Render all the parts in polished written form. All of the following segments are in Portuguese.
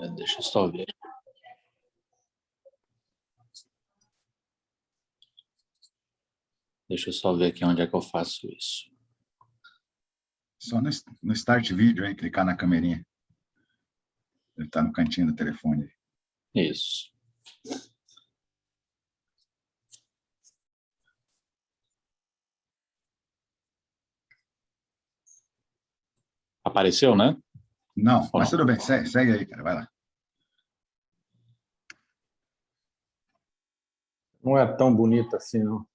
Deixa eu só ver. Deixa eu só ver aqui onde é que eu faço isso. Só no Start Video aí, clicar na camerinha. Ele está no cantinho do telefone. Isso. Apareceu, né? Não, mas tudo bem. Segue aí, cara. Vai lá. Não é tão bonito assim, não.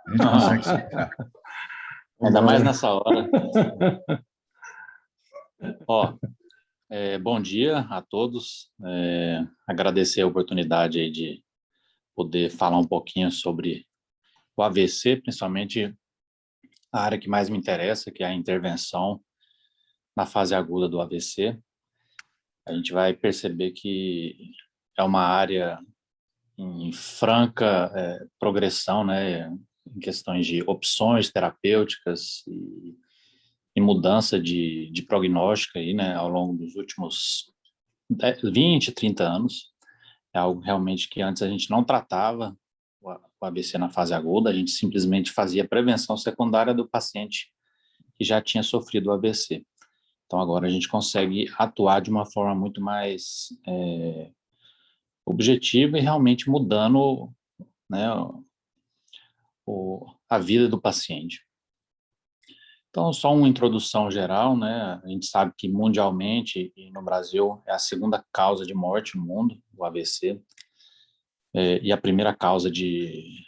A gente consegue explicar. Ainda mais nessa hora. Ó, bom dia a todos. Agradecer a oportunidade aí de poder falar um pouquinho sobre o AVC, principalmente a área que mais me interessa, que é a intervenção na fase aguda do AVC. A gente vai perceber que é uma área em franca progressão, né, em questões de opções terapêuticas e mudança de prognóstico aí, né, ao longo dos últimos 20, 30 anos. É algo realmente que antes a gente não tratava o AVC na fase aguda, a gente simplesmente fazia prevenção secundária do paciente que já tinha sofrido o AVC. Então, agora a gente consegue atuar de uma forma muito mais objetiva e realmente mudando, né, a vida do paciente. Então, só uma introdução geral, né? A gente sabe que mundialmente e no Brasil é a segunda causa de morte no mundo, o AVC, e a primeira causa de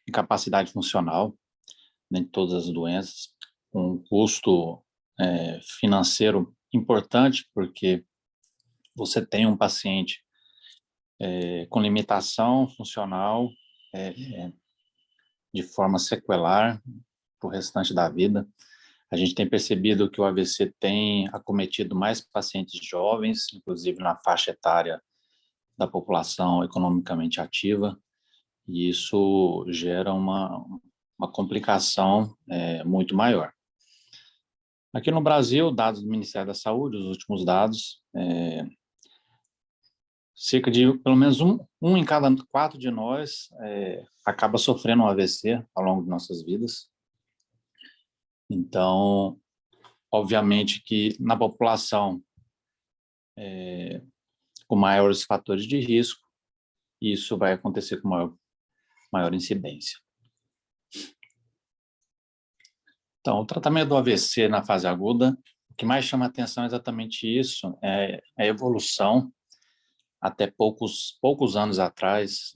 incapacidade funcional, né, de todas as doenças, com um custo financeiro importante, porque você tem um paciente com limitação funcional de forma sequelar para o restante da vida. A gente tem percebido que o AVC tem acometido mais pacientes jovens, inclusive na faixa etária da população economicamente ativa, e isso gera uma complicação muito maior. Aqui no Brasil, dados do Ministério da Saúde, os últimos dados, cerca de pelo menos um em cada 4 de nós acaba sofrendo um AVC ao longo de nossas vidas. Então, obviamente que na população com maiores fatores de risco, isso vai acontecer com maior incidência. Então, o tratamento do AVC na fase aguda, o que mais chama a atenção é exatamente isso, é a evolução. Até poucos anos atrás,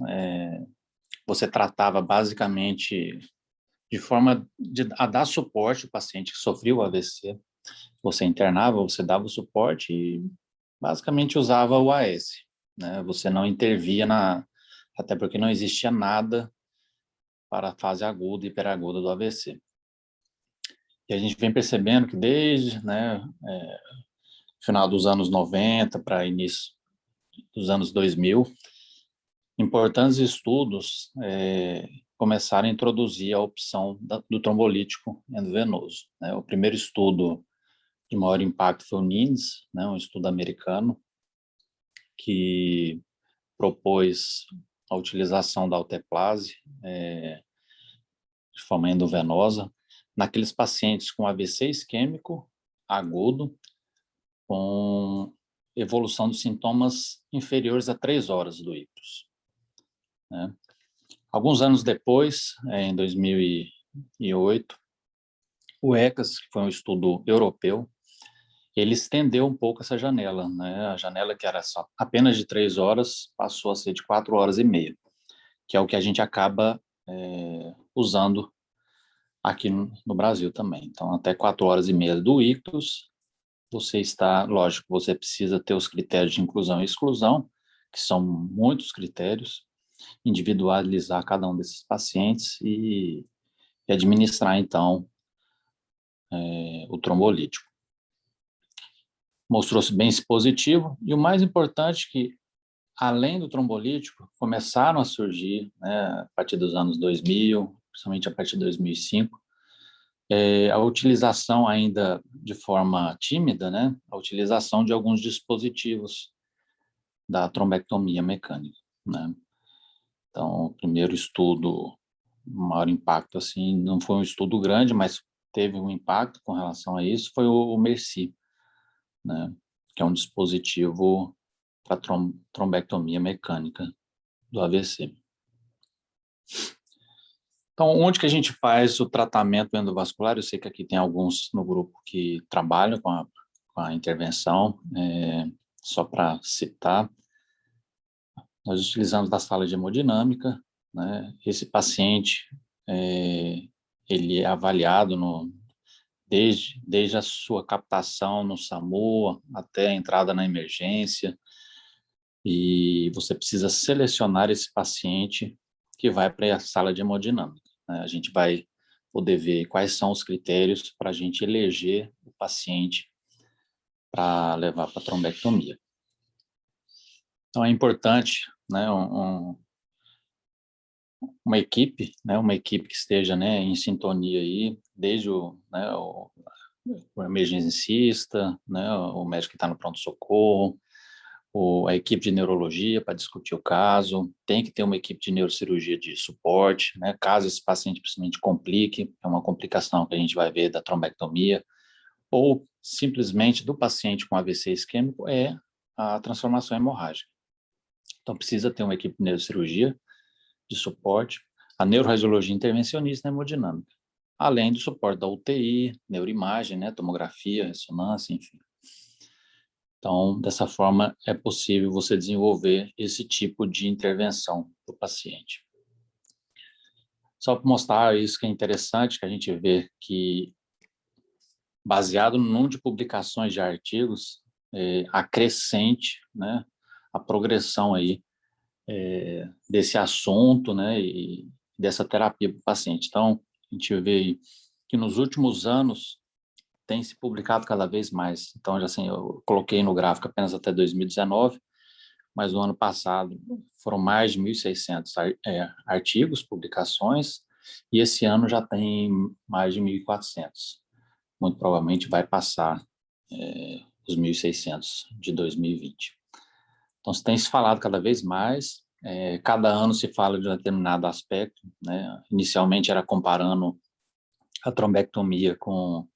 você tratava basicamente de forma a dar suporte ao paciente que sofreu o AVC. Você internava, você dava o suporte e basicamente usava o AS, né? Você não intervia até porque não existia nada para a fase aguda e hiperaguda do AVC. E a gente vem percebendo que desde, né, final dos anos 90 para início dos anos 2000, importantes estudos começaram a introduzir a opção do trombolítico endovenoso, né? O primeiro estudo de maior impacto foi o NINDS, né, um estudo americano que propôs a utilização da alteplase de forma endovenosa naqueles pacientes com AVC isquêmico agudo, com evolução dos sintomas inferiores a 3 horas do ictus, né? Alguns anos depois, em 2008, o ECAS, que foi um estudo europeu, ele estendeu um pouco essa janela, né? A janela que era só apenas de 3 horas passou a ser de 4 horas e meia, que é o que a gente acaba usando aqui no Brasil também. Então, até 4 horas e meia do ictus, você está, lógico, você precisa ter os critérios de inclusão e exclusão, que são muitos critérios, individualizar cada um desses pacientes e administrar, então, o trombolítico. Mostrou-se bem positivo, e o mais importante que, além do trombolítico, começaram a surgir, né, a partir dos anos 2000, principalmente a partir de 2005, a utilização ainda de forma tímida, né, a utilização de alguns dispositivos da trombectomia mecânica, né? Então, o primeiro estudo, maior impacto, assim, não foi um estudo grande, mas teve um impacto com relação a isso, foi o MERCI, né? Que é um dispositivo para trombectomia mecânica do AVC. Então, onde que a gente faz o tratamento endovascular? Eu sei que aqui tem alguns no grupo que trabalham com a intervenção, só para citar, nós utilizamos da sala de hemodinâmica, né? Esse paciente, ele é avaliado desde a sua captação no SAMU até a entrada na emergência, e você precisa selecionar esse paciente que vai para a sala de hemodinâmica, né? A gente vai poder ver quais são os critérios para a gente eleger o paciente para levar para a trombectomia. Então, é importante, né, uma equipe, né, uma equipe que esteja, né, em sintonia aí, desde o emergencista, né, o médico que está no pronto-socorro, a equipe de neurologia para discutir o caso, tem que ter uma equipe de neurocirurgia de suporte, né, caso esse paciente principalmente complique, é uma complicação que a gente vai ver da trombectomia, ou simplesmente do paciente com AVC isquêmico, é a transformação hemorrágica. Então, precisa ter uma equipe de neurocirurgia de suporte, a neuroradiologia intervencionista e hemodinâmica, além do suporte da UTI, neuroimagem, né, tomografia, ressonância, enfim. Então, dessa forma, é possível você desenvolver esse tipo de intervenção para o paciente. Só para mostrar isso que é interessante, que a gente vê que, baseado no número de publicações de artigos, acrescente, né, a progressão aí desse assunto, né, e dessa terapia para o paciente. Então, a gente vê que nos últimos anos tem se publicado cada vez mais. Então, já assim, eu coloquei no gráfico apenas até 2019, mas no ano passado foram mais de 1.600 artigos, publicações, e esse ano já tem mais de 1.400. Muito provavelmente vai passar os 1.600 de 2020. Então, se tem se falado cada vez mais, cada ano se fala de um determinado aspecto, né? Inicialmente era comparando a trombectomia com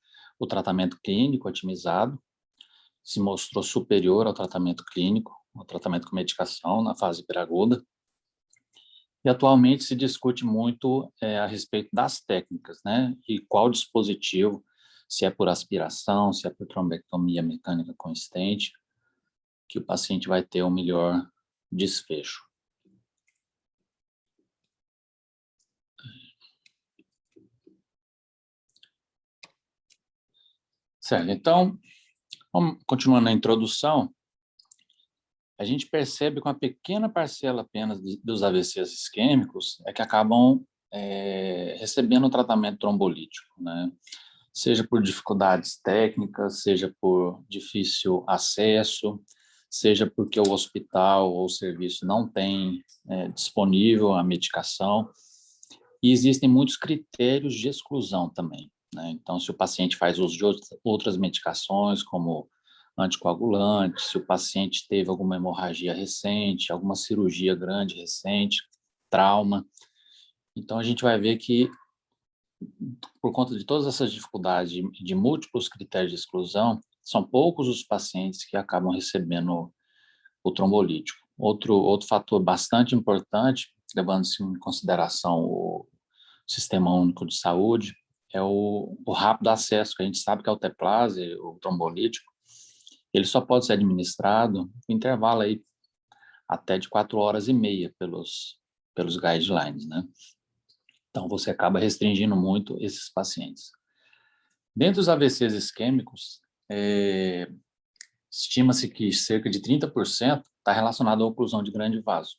o tratamento clínico otimizado, se mostrou superior ao tratamento clínico, ao tratamento com medicação na fase hiperaguda. E atualmente se discute muito a respeito das técnicas, né? E qual dispositivo, se é por aspiração, se é por trombectomia mecânica com stent, que o paciente vai ter o melhor desfecho. Certo, então, continuando na introdução, a gente percebe que uma pequena parcela apenas dos AVCs isquêmicos é que acabam recebendo o tratamento trombolítico, né? Seja por dificuldades técnicas, seja por difícil acesso, seja porque o hospital ou o serviço não tem disponível a medicação. E existem muitos critérios de exclusão também, né? Então, se o paciente faz uso de outras medicações, como anticoagulantes, se o paciente teve alguma hemorragia recente, alguma cirurgia grande recente, trauma. Então, a gente vai ver que, por conta de todas essas dificuldades, de múltiplos critérios de exclusão, são poucos os pacientes que acabam recebendo o trombolítico. Outro fator bastante importante, levando-se em consideração o Sistema Único de Saúde, é o rápido acesso, que a gente sabe que a alteplase, o trombolítico, ele só pode ser administrado no intervalo aí até de 4 horas e meia pelos guidelines, né? Então, você acaba restringindo muito esses pacientes. Dentre os AVCs isquêmicos, estima-se que cerca de 30% está relacionado à oclusão de grande vaso.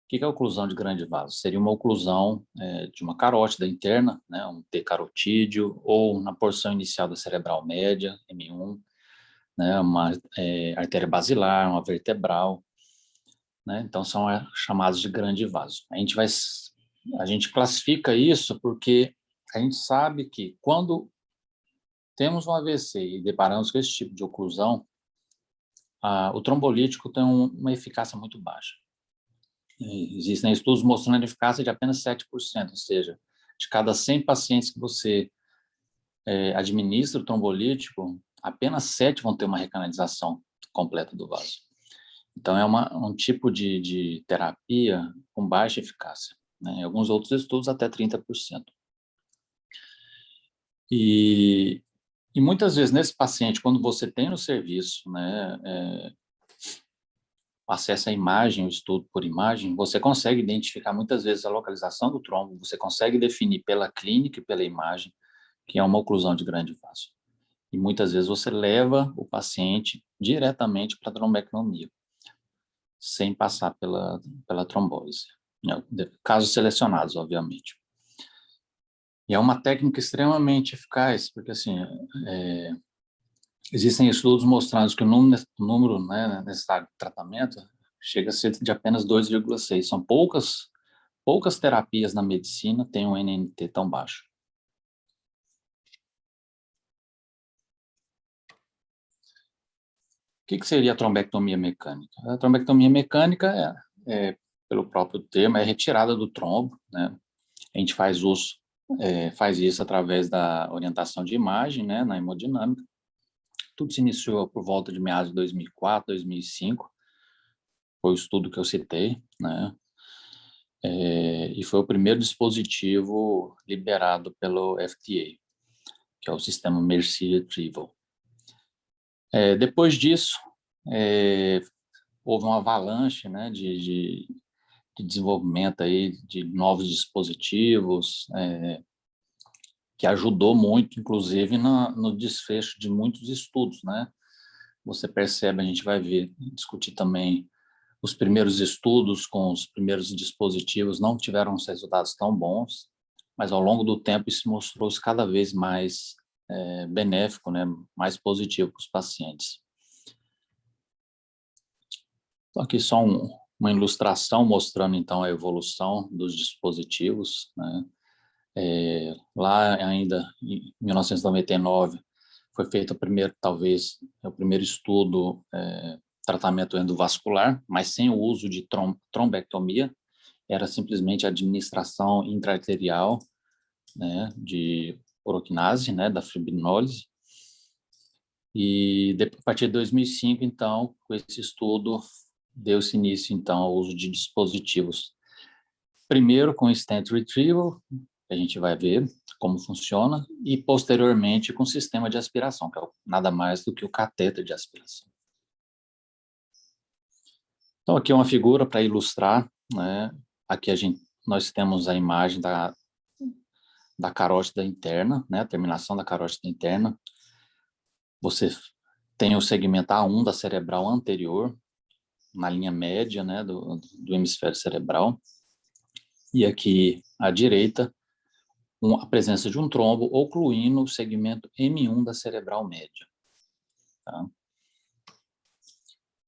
O que é a oclusão de grande vaso? Seria uma oclusão de uma carótida interna, né, um T carotídeo, ou na porção inicial da cerebral média, M1, né, uma artéria basilar, uma vertebral, né, então são chamados de grande vaso. A gente classifica isso porque a gente sabe que quando temos um AVC e deparamos com esse tipo de oclusão, o trombolítico tem uma eficácia muito baixa. Existem estudos mostrando a eficácia de apenas 7%, ou seja, de cada 100 pacientes que você administra o trombolítico, apenas 7 vão ter uma recanalização completa do vaso. Então, é um tipo de terapia com baixa eficácia, né? Em alguns outros estudos, até 30%. E muitas vezes, nesse paciente, quando você tem no serviço, né, acesso à imagem, o estudo por imagem, você consegue identificar muitas vezes a localização do trombo, você consegue definir pela clínica e pela imagem que é uma oclusão de grande vaso. E muitas vezes você leva o paciente diretamente para a trombectomia, sem passar pela trombose, né? Casos selecionados, obviamente. E é uma técnica extremamente eficaz, porque assim, existem estudos mostrando que o número né, nesse estado de tratamento chega a ser de apenas 2,6. São poucas terapias na medicina têm um NNT tão baixo. O que seria a trombectomia mecânica? A trombectomia mecânica pelo próprio termo, é retirada do trombo, né? A gente faz isso através da orientação de imagem, né, na hemodinâmica. Tudo se iniciou por volta de meados de 2004, 2005. Foi o estudo que eu citei, né? E foi o primeiro dispositivo liberado pelo FDA, que é o sistema Mercy Retrieval. Depois disso, houve uma avalanche, né, de desenvolvimento aí de novos dispositivos, que ajudou muito, inclusive, no desfecho de muitos estudos, né? Você percebe, a gente vai discutir também os primeiros estudos com os primeiros dispositivos não tiveram resultados tão bons, mas ao longo do tempo isso mostrou-se cada vez mais benéfico, né? Mais positivo para os pacientes. Então, aqui só uma ilustração mostrando, então, a evolução dos dispositivos, né? Lá ainda, em 1999, foi feito o primeiro estudo, tratamento endovascular, mas sem o uso de trombectomia, era simplesmente a administração intraarterial, né, de oroquinase, né, da fibrinólise. E a partir de 2005, então, com esse estudo, deu-se início, então, ao uso de dispositivos. Primeiro com stent retrieval, a gente vai ver como funciona, e posteriormente com sistema de aspiração, que é nada mais do que o catéter de aspiração. Então, aqui é uma figura para ilustrar, né? Aqui nós temos a imagem da carótida interna, né? A terminação da carótida interna. Você tem o segmento A1 da cerebral anterior, na linha média, né, do hemisfério cerebral. E aqui, à direita, a presença de um trombo ocluindo o segmento M1 da cerebral média. Tá?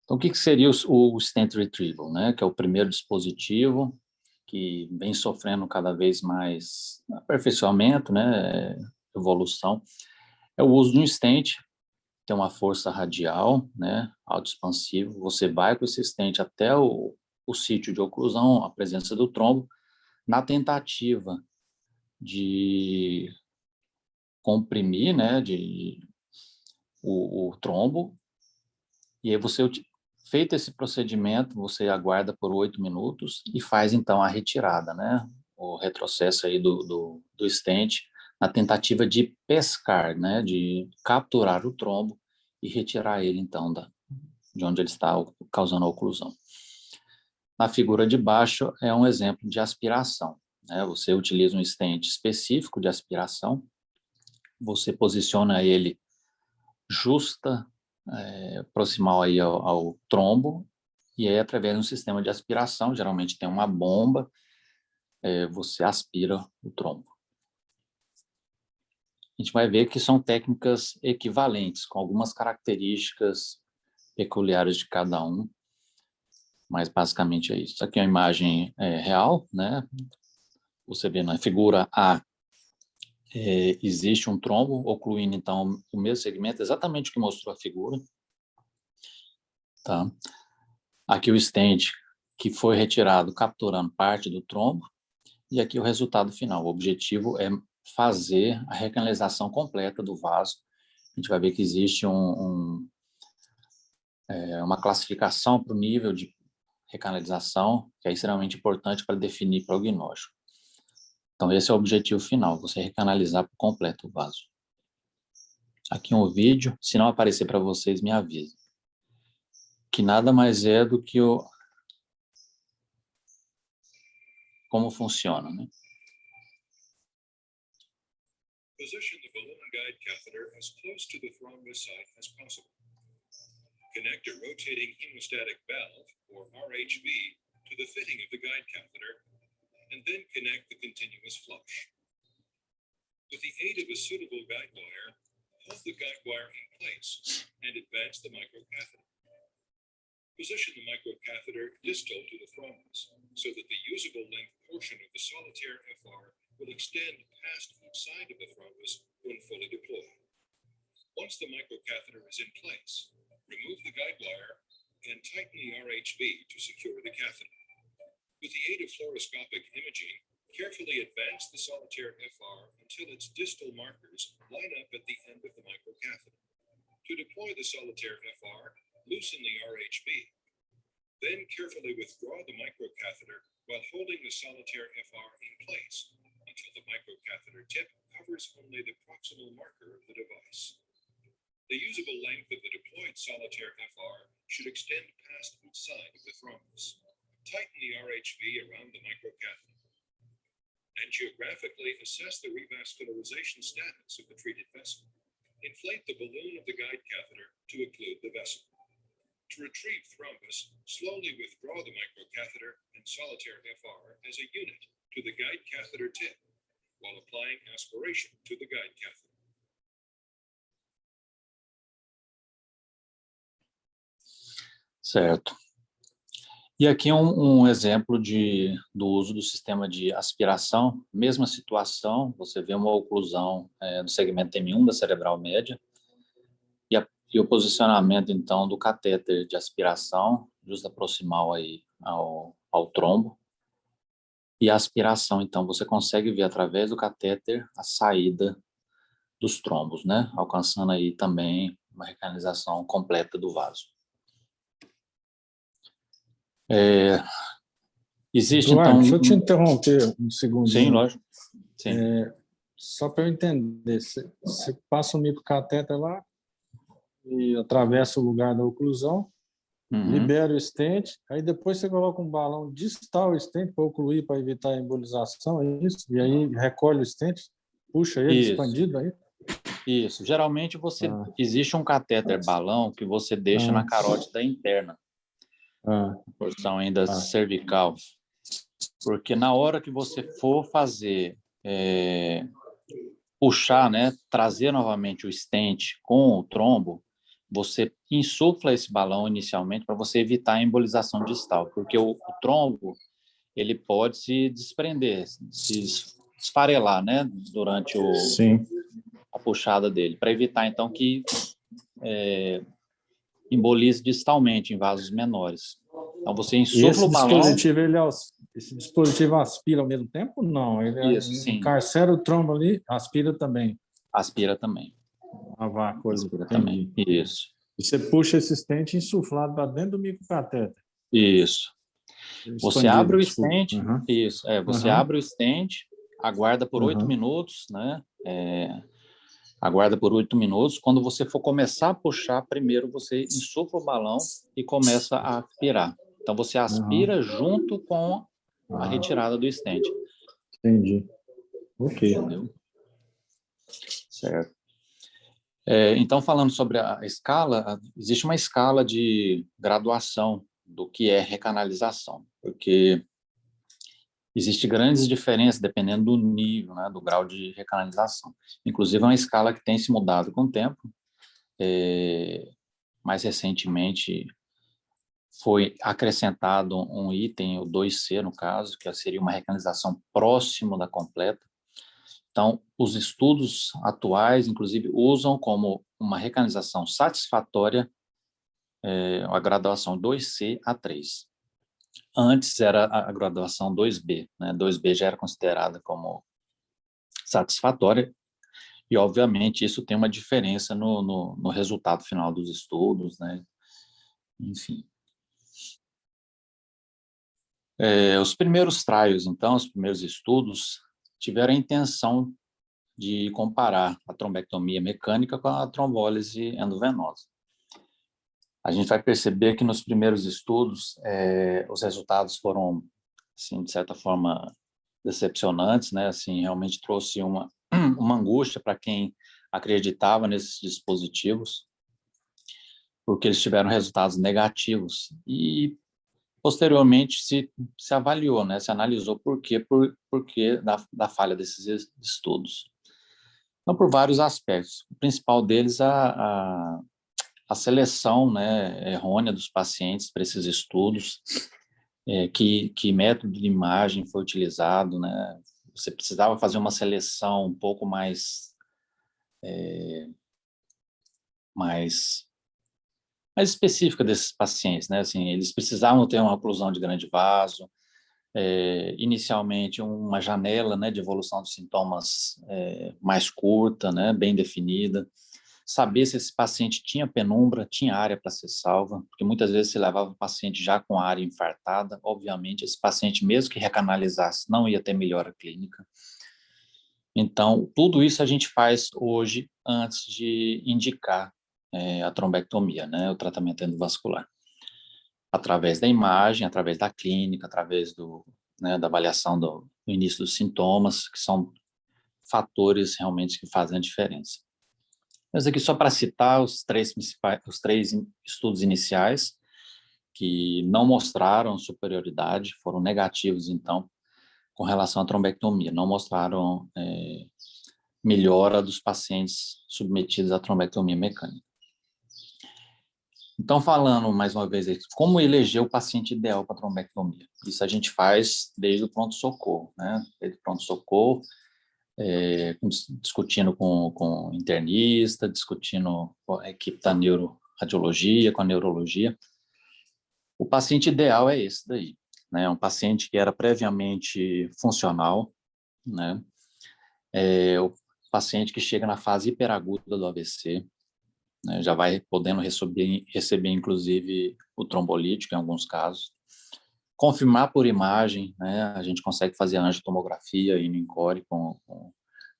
Então, o que seria o stent retrieval, né? Que é o primeiro dispositivo que vem sofrendo cada vez mais aperfeiçoamento, né? Evolução. É o uso de um stent, tem uma força radial, né? Autoexpansivo. Você vai com esse stent até o sítio de oclusão, a presença do trombo, na tentativa de comprimir, né? O trombo. E aí feito esse procedimento, você aguarda por 8 minutos e faz, então, a retirada, né? O retrocesso aí do stent, na tentativa de pescar, né? De capturar o trombo e retirar ele, então, de onde ele está causando a oclusão. Na figura de baixo é um exemplo de aspiração, né? Você utiliza um stent específico de aspiração, você posiciona ele proximal aí ao trombo, e aí, através de um sistema de aspiração, geralmente tem uma bomba, você aspira o trombo. A gente vai ver que são técnicas equivalentes, com algumas características peculiares de cada um, mas basicamente é isso. Aqui é uma imagem real, né? Você vê na figura A, existe um trombo ocluindo, então, o mesmo segmento, exatamente o que mostrou a figura. Tá? Aqui o stent que foi retirado capturando parte do trombo, e aqui o resultado final. O objetivo é fazer a recanalização completa do vaso. A gente vai ver que existe uma classificação para o nível de recanalização, que é extremamente importante para definir prognóstico. Então, esse é o objetivo final, você recanalizar por completo o vaso. Aqui um vídeo, se não aparecer para vocês, me avisem. Que nada mais é do que como funciona, né? Position the balloon guide catheter as close to the thrombus site as possible. Connect a rotating hemostatic valve, or RHV, to the fitting of the guide catheter, and then connect the continuous flush. With the aid of a suitable guide wire, hold the guide wire in place and advance the microcatheter. Position the microcatheter distal to the thrombus so that the usable length portion of the solitaire FR will extend past each side of the thrombus when fully deployed. Once the microcatheter is in place, remove the guide wire and tighten the RHV to secure the catheter. With the aid of fluoroscopic imaging, carefully advance the solitaire FR until its distal markers line up at the end of the microcatheter. To deploy the solitaire FR, loosen the RHV. Then carefully withdraw the microcatheter while holding the solitaire FR in place until the microcatheter tip covers only the proximal marker of the device. The usable length of the deployed solitaire FR should extend past each side of the thrombus. Tighten the RHV around the microcatheter. Angiographically assess the revascularization status of the treated vessel. Inflate the balloon of the guide catheter to occlude the vessel. To retrieve thrombus, slowly withdraw the microcatheter and solitaire FR as a unit to the guide catheter tip while applying aspiration to the guide catheter. Certo. E aqui um exemplo do uso do sistema de aspiração. Mesma situação, você vê uma oclusão do segmento M1 da cerebral média e o posicionamento, então, do catéter de aspiração, justo proximal aí ao trombo. E a aspiração, então, você consegue ver através do catéter a saída dos trombos, né? Alcançando aí também uma recanalização completa do vaso. Existe, Eduardo, então... deixa eu te interromper um segundinho. Sim, lógico. Sim. Só para eu entender, você passa o microcatéter lá e atravessa o lugar da oclusão, libera o stent, aí depois você coloca um balão distal o stent para ocluir, para evitar a embolização, é isso? E aí recolhe o stent, puxa ele expandido aí? Isso. Geralmente existe um catéter balão que você deixa na carótida interna, porção ainda cervical, porque na hora que você for fazer puxar, né, trazer novamente o stent com o trombo, você insufla esse balão inicialmente para você evitar a embolização distal, porque o trombo ele pode se desprender, se esfarelar, né, durante a puxada dele, para evitar então que embolize distalmente em vasos menores. Então você insufla o balão. Esse dispositivo aspira ao mesmo tempo? Não, ele encarcera o trombo ali, aspira também. Aspira também. A vácuo, aspira também. Isso. E você puxa esse stent insuflado para dentro do microcatéter. Isso. Você abre o stent, isso. Você abre o stent, aguarda por 8 minutos, né? Aguarda por 8 minutos. Quando você for começar a puxar, primeiro você insufla o balão e começa a aspirar. Então você aspira junto com a retirada do stent. Entendi. Ok. Entendeu? Certo. Então, falando sobre a escala, existe uma escala de graduação do que é recanalização, porque existem grandes diferenças dependendo do nível, né, do grau de recanalização. Inclusive, é uma escala que tem se mudado com o tempo. Mais recentemente, foi acrescentado um item, o 2C, no caso, que seria uma recanalização próximo da completa. Então, os estudos atuais, inclusive, usam como uma recanalização satisfatória a graduação 2C a 3. Antes era a graduação 2B, né? 2B já era considerada como satisfatória, e obviamente isso tem uma diferença no resultado final dos estudos, né? Enfim. Os primeiros trials, então, os primeiros estudos, tiveram a intenção de comparar a trombectomia mecânica com a trombólise endovenosa. A gente vai perceber que nos primeiros estudos, os resultados foram, assim, de certa forma, decepcionantes, né? Assim, realmente trouxe uma angústia para quem acreditava nesses dispositivos, porque eles tiveram resultados negativos. E, posteriormente, se avaliou, né? Se analisou por quê da falha desses estudos. Então, por vários aspectos. O principal deles, a seleção, né, errônea dos pacientes para esses estudos, que método de imagem foi utilizado, né? Você precisava fazer uma seleção um pouco mais específica desses pacientes, né? Assim, eles precisavam ter uma oclusão de grande vaso, inicialmente uma janela, né, de evolução dos sintomas mais curta, né, bem definida, saber se esse paciente tinha penumbra, tinha área para ser salva, porque muitas vezes se levava o paciente já com a área infartada, obviamente esse paciente, mesmo que recanalizasse, não ia ter melhora clínica. Então, tudo isso a gente faz hoje antes de indicar a trombectomia, né, o tratamento endovascular. Através da imagem, através da clínica, através da avaliação do início dos sintomas, que são fatores realmente que fazem a diferença. Mas aqui só para citar os três estudos iniciais que não mostraram superioridade, foram negativos, então, com relação à trombectomia, não mostraram melhora dos pacientes submetidos à trombectomia mecânica. Então, falando mais uma vez, como eleger o paciente ideal para trombectomia? Isso a gente faz desde o pronto-socorro, né? Desde o pronto-socorro, discutindo com o internista, discutindo com a equipe da neuroradiologia, com a neurologia. O paciente ideal é esse daí, né? Um paciente que era previamente funcional, né? O paciente que chega na fase hiperaguda do AVC, né? Já vai podendo receber inclusive o trombolítico em alguns casos. Confirmar por imagem, né? A gente consegue fazer angiotomografia e NINCORE com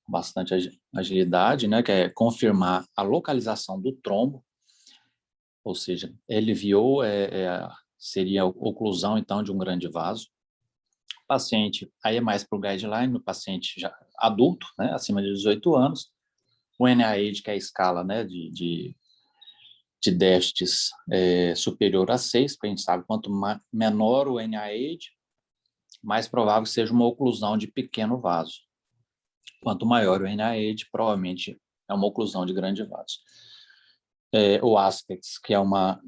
bastante agilidade, né? Que é confirmar a localização do trombo, ou seja, LVO seria a oclusão, então, de um grande vaso. O paciente, aí é mais para o guideline, no paciente já adulto, né? Acima de 18 anos, o NIH, que é a escala, né? de déficits superior a 6, porque a gente sabe quanto menor o NIH, mais provável que seja uma oclusão de pequeno vaso. Quanto maior o NIH, provavelmente é uma oclusão de grande vaso. O ASPECTS, que é uma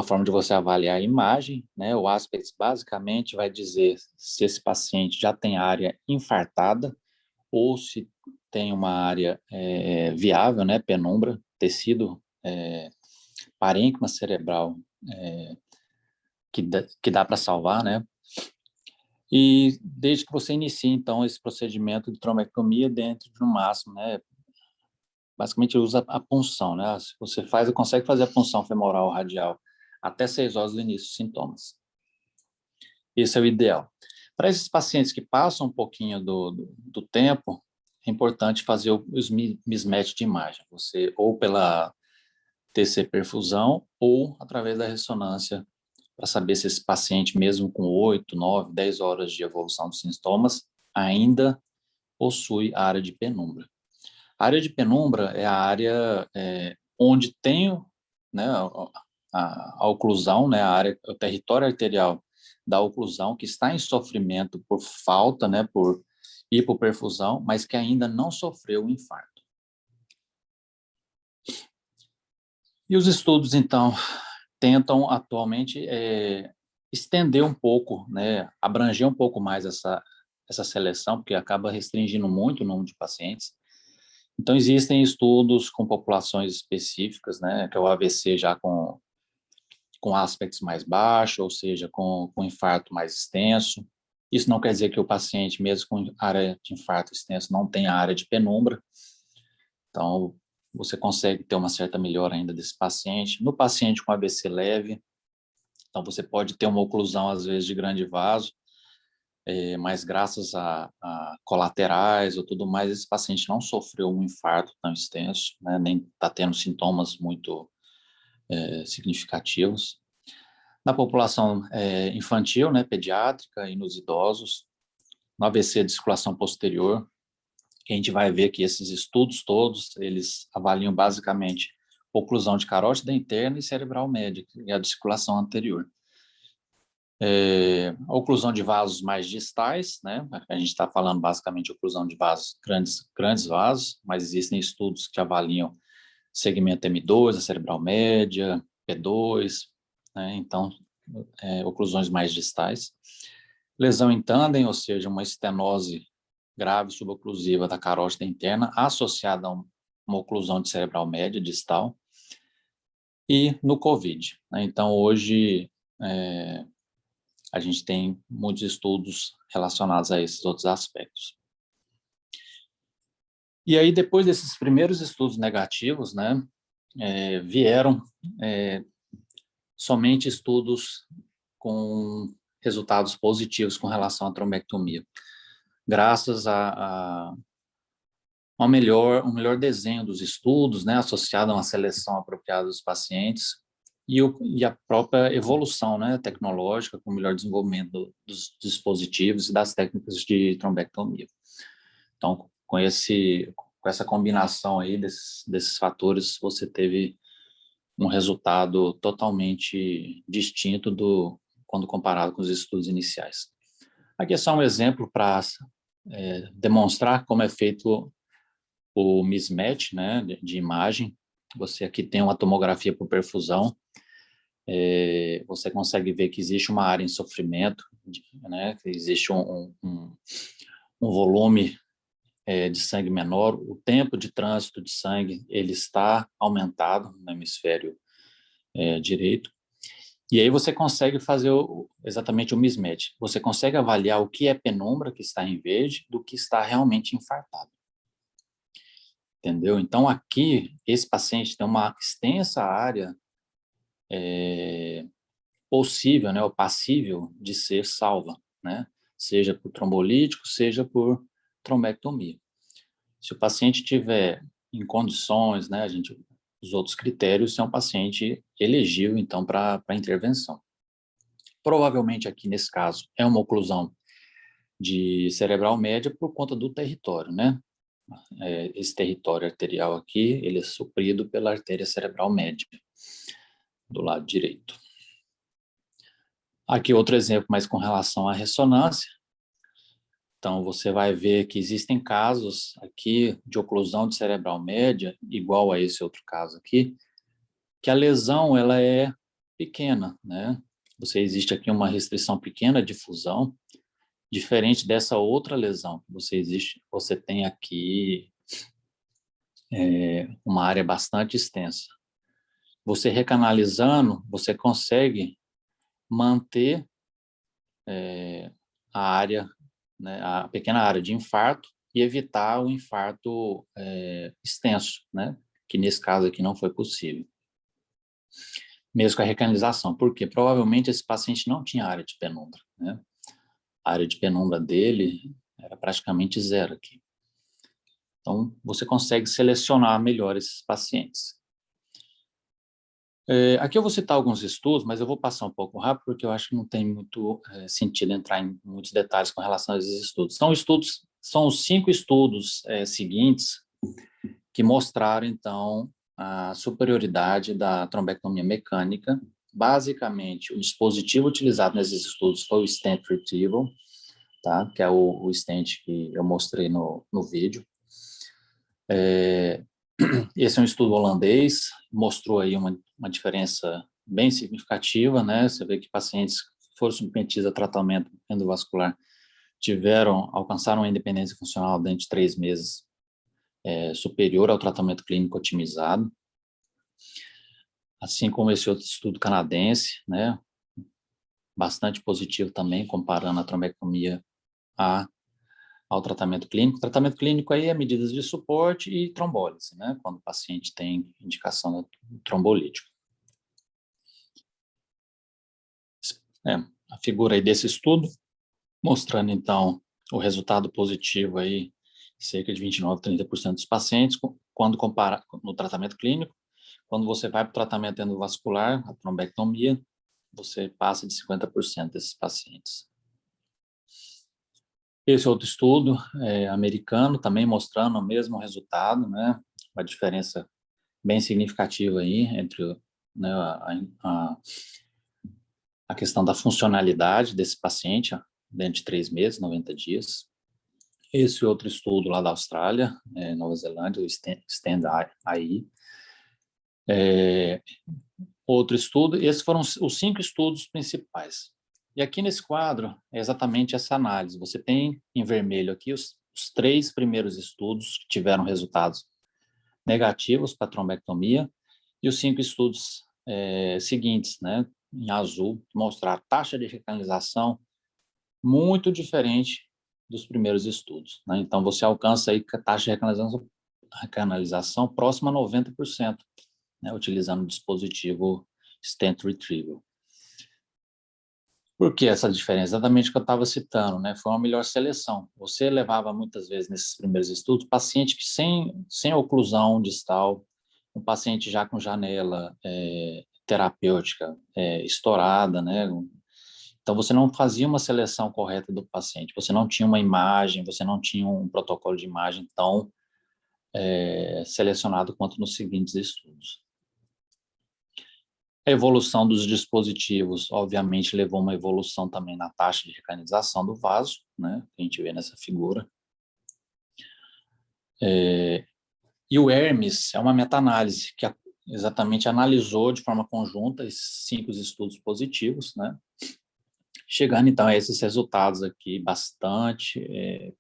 forma de você avaliar a imagem, né? O ASPECTS basicamente vai dizer se esse paciente já tem área infartada ou se tem uma área viável, né? Penumbra, tecido parênquima cerebral que dá para salvar, né? E desde que você inicie, então, esse procedimento de trombectomia dentro de no máximo, né? Basicamente usa a punção, né? Se você consegue fazer a punção femoral radial até 6 horas do início dos sintomas. Esse é o ideal. Para esses pacientes que passam um pouquinho do tempo, é importante fazer os mismatch de imagem. Você ou pela TC perfusão ou através da ressonância para saber se esse paciente, mesmo com 8, 9, 10 horas de evolução dos sintomas, ainda possui a área de penumbra. A área de penumbra é a área onde tem, né, a oclusão, né, o território arterial da oclusão, que está em sofrimento por falta, né, por hipoperfusão, mas que ainda não sofreu o infarto. E os estudos, então, tentam atualmente estender um pouco, né, abranger um pouco mais essa seleção, porque acaba restringindo muito o número de pacientes. Então, existem estudos com populações específicas, né, que é o AVC já com aspectos mais baixos, ou seja, com infarto mais extenso. Isso não quer dizer que o paciente, mesmo com área de infarto extenso, não tenha área de penumbra. Então, você consegue ter uma certa melhora ainda desse paciente. No paciente com AVC leve, então você pode ter uma oclusão, às vezes, de grande vaso, mas graças a colaterais ou tudo mais, esse paciente não sofreu um infarto tão extenso, né, nem está tendo sintomas muito significativos. Na população infantil, né, pediátrica e nos idosos, no AVC de circulação posterior, que a gente vai ver que esses estudos todos, eles avaliam basicamente oclusão de carótida interna e cerebral média, que é a de circulação anterior. A oclusão de vasos mais distais, né? A gente está falando basicamente de oclusão de vasos, grandes vasos, mas existem estudos que avaliam segmento M2, a cerebral média, P2, né? Então, oclusões mais distais. Lesão em tândem, ou seja, uma estenose grave suboclusiva da carótida interna associada a uma oclusão de cerebral média distal. E no COVID, né? Então, hoje, a gente tem muitos estudos relacionados a esses outros aspectos. E aí, depois desses primeiros estudos negativos, né, vieram somente estudos com resultados positivos com relação à trombectomia, graças a um melhor desenho dos estudos, né, associado a uma seleção apropriada dos pacientes, e a própria evolução, né, tecnológica, com o melhor desenvolvimento dos dispositivos e das técnicas de trombectomia. Então, com essa combinação aí desses fatores, você teve um resultado totalmente distinto quando comparado com os estudos iniciais. Aqui é só um exemplo para demonstrar como é feito o mismatch, né, de imagem. Você aqui tem uma tomografia por perfusão, você consegue ver que existe uma área em sofrimento, né, que existe um volume de sangue menor, o tempo de trânsito de sangue ele está aumentado no hemisfério direito, e aí você consegue fazer exatamente o mismatch. Você consegue avaliar o que é penumbra, que está em verde, do que está realmente infartado. Entendeu? Então, aqui, esse paciente tem uma extensa área possível, né, ou passível de ser salva, né? Seja por trombolítico, seja por trombectomia. Se o paciente tiver em condições, né, os outros critérios, é um paciente elegível, então, para intervenção. Provavelmente, aqui nesse caso, é uma oclusão de cerebral média por conta do território, né? Esse território arterial aqui, ele é suprido pela artéria cerebral média, do lado direito. Aqui outro exemplo, mas com relação à ressonância. Então, você vai ver que existem casos aqui de oclusão de cerebral média, igual a esse outro caso aqui, que a lesão ela é pequena, né? Existe aqui uma restrição pequena de fusão, diferente dessa outra lesão. Você tem aqui uma área bastante extensa. Você recanalizando, você consegue manter a área, né, a pequena área de infarto e evitar o infarto extenso, né, que nesse caso aqui não foi possível. Mesmo com a recanalização. Por quê? Provavelmente esse paciente não tinha área de penumbra, né? A área de penumbra dele era praticamente zero aqui. Então, você consegue selecionar melhor esses pacientes. Aqui eu vou citar alguns estudos, mas eu vou passar um pouco rápido, porque eu acho que não tem muito sentido entrar em muitos detalhes com relação a esses estudos. São os 5 estudos seguintes que mostraram, então, a superioridade da trombectomia mecânica. Basicamente, o dispositivo utilizado nesses estudos foi o stent retrieval, tá? Que é o stent que eu mostrei no vídeo. Esse é um estudo holandês, mostrou aí uma diferença bem significativa, né? Você vê que pacientes que foram submetidos a tratamento endovascular alcançaram a independência funcional dentro de 3 meses superior ao tratamento clínico otimizado, assim como esse outro estudo canadense, né, bastante positivo também, comparando a trombectomia ao tratamento clínico. O tratamento clínico aí é medidas de suporte e trombólise, né, quando o paciente tem indicação do trombolítico. A figura aí desse estudo, mostrando então o resultado positivo aí, cerca de 29% a 30% dos pacientes, quando compara no tratamento clínico. Quando você vai para o tratamento endovascular, a trombectomia, você passa de 50% desses pacientes. Esse outro estudo americano, também mostrando o mesmo resultado, né? Uma diferença bem significativa aí entre, né, a questão da funcionalidade desse paciente dentro de 3 meses, 90 dias. Esse outro estudo lá da Austrália, Nova Zelândia, o STAND-AI. Outro estudo, esses foram os 5 estudos principais. E aqui nesse quadro é exatamente essa análise. Você tem em vermelho aqui os 3 primeiros estudos que tiveram resultados negativos para trombectomia e os 5 estudos seguintes, né, em azul, mostrar a taxa de recanalização muito diferente dos primeiros estudos, né? Então, você alcança aí a taxa de recanalização próxima a 90%, né, utilizando o dispositivo Stent Retrieval. Por que essa diferença? Exatamente o que eu estava citando, né? Foi uma melhor seleção. Você levava muitas vezes nesses primeiros estudos paciente que sem oclusão distal, um paciente já com janela terapêutica estourada, né? Então, você não fazia uma seleção correta do paciente, você não tinha uma imagem, você não tinha um protocolo de imagem tão selecionado quanto nos seguintes estudos. A evolução dos dispositivos, obviamente, levou uma evolução também na taxa de recanalização do vaso, né, que a gente vê nessa figura. E o HERMES é uma meta-análise que exatamente analisou de forma conjunta esses 5 estudos positivos, né, chegando então a esses resultados aqui bastante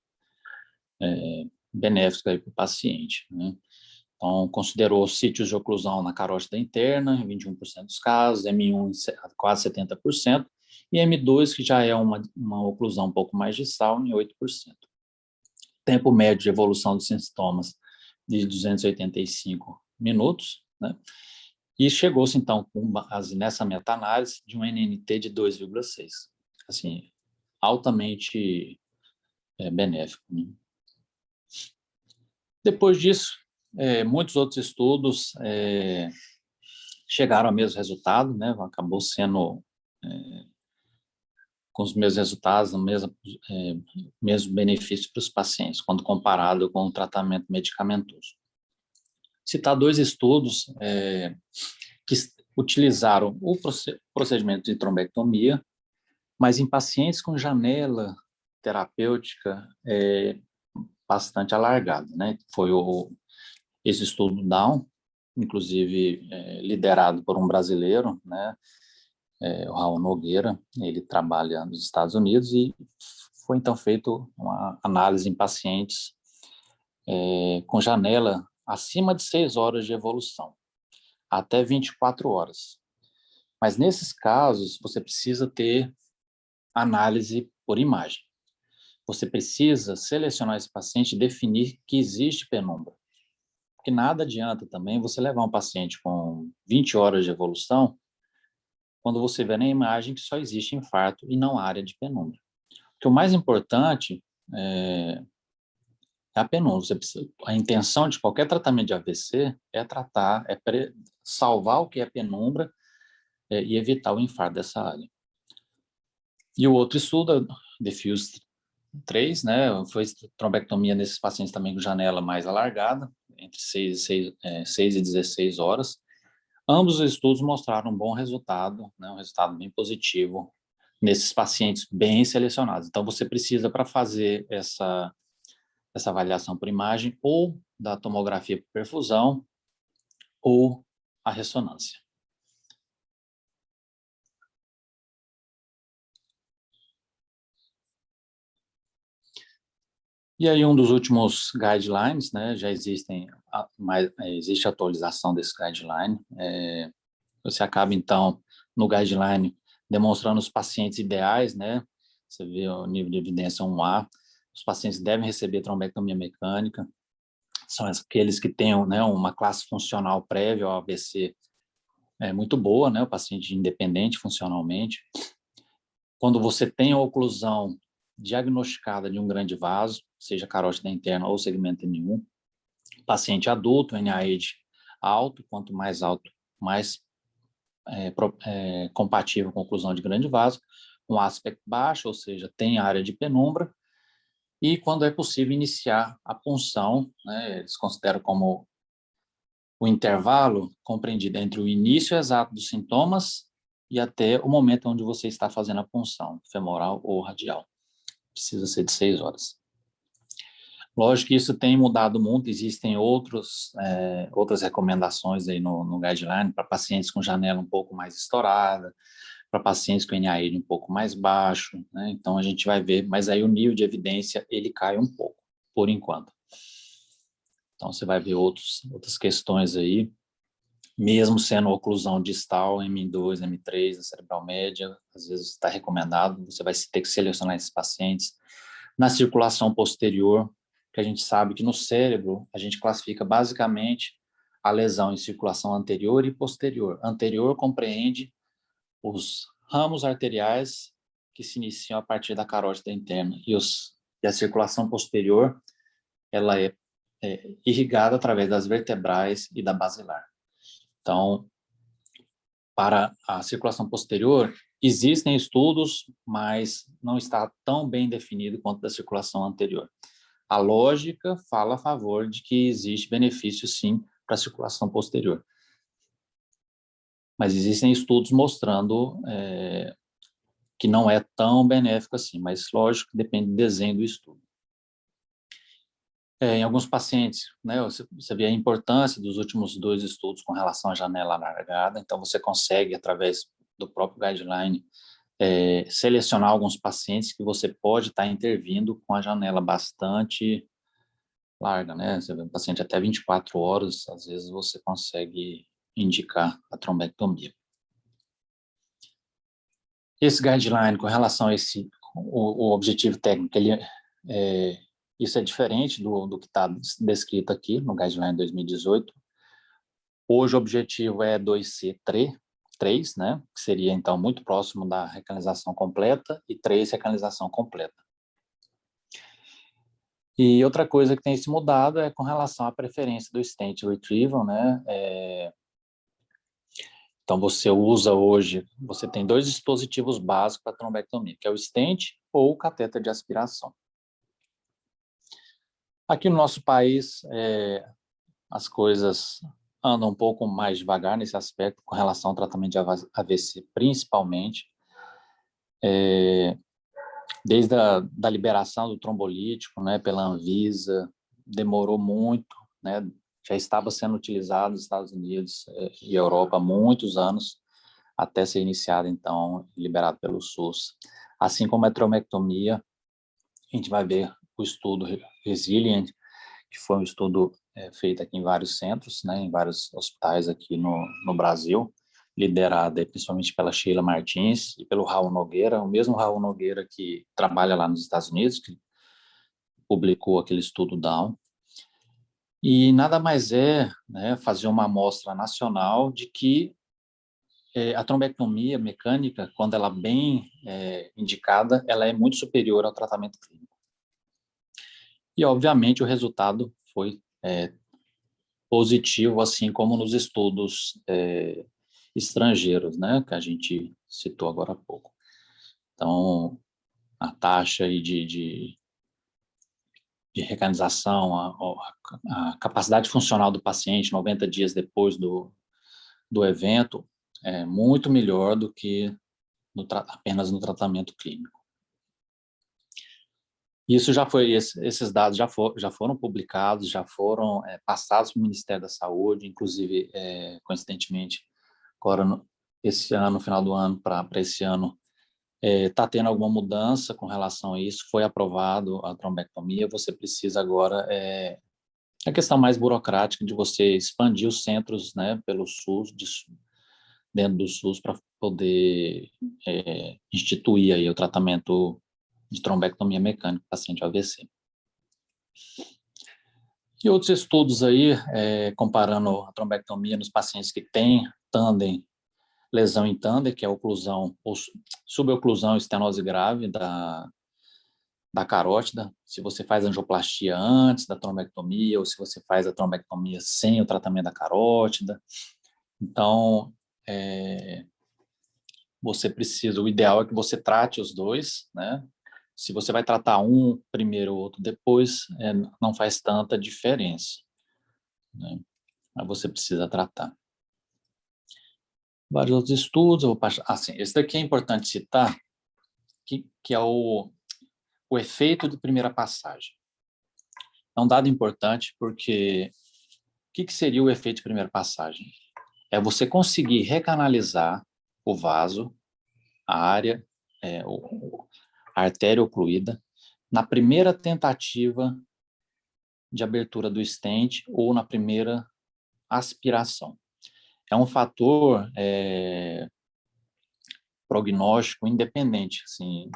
benéficos para o paciente, né. Então, considerou sítios de oclusão na carótida interna, em 21% dos casos, M1 em quase 70%, e M2, que já é uma oclusão um pouco mais distal, em 8%. Tempo médio de evolução dos sintomas de 285 minutos, né? E chegou-se, então, nessa meta-análise, de um NNT de 2,6. Assim, altamente benéfico, né? Depois disso, muitos outros estudos chegaram ao mesmo resultado, né? Acabou sendo com os mesmos resultados, o mesmo benefício para os pacientes, quando comparado com o tratamento medicamentoso. Citar 2 estudos que utilizaram o procedimento de trombectomia, mas em pacientes com janela terapêutica bastante alargada, né? Foi esse estudo Down, inclusive liderado por um brasileiro, né, o Raul Nogueira. Ele trabalha nos Estados Unidos e foi então feito uma análise em pacientes com janela acima de 6 horas de evolução, até 24 horas. Mas nesses casos, você precisa ter análise por imagem. Você precisa selecionar esse paciente e definir que existe penumbra. Porque nada adianta também você levar um paciente com 20 horas de evolução quando você vê na imagem que só existe infarto e não área de penumbra. Porque o mais importante é a penumbra. A intenção de qualquer tratamento de AVC é tratar, salvar o que é penumbra e evitar o infarto dessa área. E o outro estudo, DEFUSE 3, né, foi trombectomia nesses pacientes também com janela mais alargada, entre 6 e 16 horas. Ambos os estudos mostraram um bom resultado, né, um resultado bem positivo nesses pacientes bem selecionados. Então, você precisa, para fazer essa avaliação por imagem, ou da tomografia por perfusão, ou a ressonância. E aí, um dos últimos guidelines, né, já existe atualização desse guideline. Você acaba, então, no guideline, demonstrando os pacientes ideais, né? Você vê o nível de evidência 1A. Os pacientes devem receber trombectomia mecânica. São aqueles que tenham, né, uma classe funcional prévia ao AVC muito boa, né? O paciente independente funcionalmente. Quando você tem a oclusão diagnosticada de um grande vaso, seja carótida interna ou segmento N1, paciente adulto, NIH alto, quanto mais alto, mais compatível com oclusão de grande vaso, um aspecto baixo, ou seja, tem área de penumbra, e quando é possível iniciar a punção, né, eles consideram como o intervalo compreendido entre o início exato dos sintomas e até o momento onde você está fazendo a punção, femoral ou radial. Precisa ser de 6 horas. Lógico que isso tem mudado muito, existem outras recomendações aí no guideline para pacientes com janela um pouco mais estourada, para pacientes com NIH um pouco mais baixo, né? Então a gente vai ver, mas aí o nível de evidência ele cai um pouco, por enquanto. Então você vai ver outras questões aí, mesmo sendo oclusão distal, M2, M3, a cerebral média, às vezes está recomendado, você vai ter que selecionar esses pacientes. Na circulação posterior, que a gente sabe que no cérebro a gente classifica basicamente a lesão em circulação anterior e posterior. Anterior compreende os ramos arteriais que se iniciam a partir da carótida interna e a circulação posterior ela é irrigada através das vertebrais e da basilar. Então, para a circulação posterior, existem estudos, mas não está tão bem definido quanto da circulação anterior. A lógica fala a favor de que existe benefício, sim, para a circulação posterior. Mas existem estudos mostrando que não é tão benéfico assim, mas lógico, depende do desenho do estudo. Em alguns pacientes, né, você vê a importância dos últimos 2 estudos com relação à janela alargada, então você consegue, através do próprio guideline, selecionar alguns pacientes que você pode estar intervindo com a janela bastante larga, né? Você vê um paciente até 24 horas, às vezes você consegue indicar a trombectomia. Esse guideline, com relação a o objetivo técnico, isso é diferente do que está descrito aqui no guideline 2018. Hoje o objetivo é 2C3, né? Que seria, então, muito próximo da recanalização completa, e 3, recanalização completa. E outra coisa que tem se mudado é com relação à preferência do stent retrieval, né? Então, você usa hoje, você tem 2 dispositivos básicos para trombectomia, que é o stent ou o catéter de aspiração. Aqui no nosso país, as coisas andam um pouco mais devagar nesse aspecto, com relação ao tratamento de AVC, principalmente. Desde da liberação do trombolítico, né, pela Anvisa, demorou muito, né, já estava sendo utilizado nos Estados Unidos e Europa há muitos anos, até ser iniciado, então, liberado pelo SUS. Assim como a trombectomia, a gente vai ver o estudo Resilient, que foi um estudo feito aqui em vários centros, né, em vários hospitais aqui no Brasil, liderada principalmente pela Sheila Martins e pelo Raul Nogueira, o mesmo Raul Nogueira que trabalha lá nos Estados Unidos, que publicou aquele estudo Down. E nada mais né, fazer uma amostra nacional de que a trombectomia mecânica, quando ela é bem indicada, ela é muito superior ao tratamento clínico. E, obviamente, o resultado foi positivo, assim como nos estudos estrangeiros, né, que a gente citou agora há pouco. Então, a taxa aí de recanalização, a capacidade funcional do paciente 90 dias depois do evento é muito melhor do que apenas no tratamento clínico. Isso já foi, esses dados já foram publicados, já foram passados para o Ministério da Saúde, inclusive, coincidentemente, agora esse ano, no final do ano para esse ano, Está tendo alguma mudança com relação a isso, foi aprovado a trombectomia, você precisa agora, a questão mais burocrática de você expandir os centros, né, pelo SUS, dentro do SUS, para poder instituir aí o tratamento de trombectomia mecânica para paciente AVC. E outros estudos aí, comparando a trombectomia nos pacientes que têm tandem, lesão em tandem, que é oclusão ou suboclusão e estenose grave da carótida, se você faz angioplastia antes da trombectomia ou se você faz a trombectomia sem o tratamento da carótida. Então, você precisa, o ideal é que você trate os dois, né? Se você vai tratar um primeiro ou outro depois, não faz tanta diferença, né? Mas você precisa tratar. Vários outros estudos, eu vou passar, assim, esse daqui é importante citar, que é o efeito de primeira passagem. É um dado importante porque o que seria o efeito de primeira passagem? É você conseguir recanalizar o vaso, a área, a artéria ocluída, na primeira tentativa de abertura do stent ou na primeira aspiração. É um fator prognóstico independente. Assim,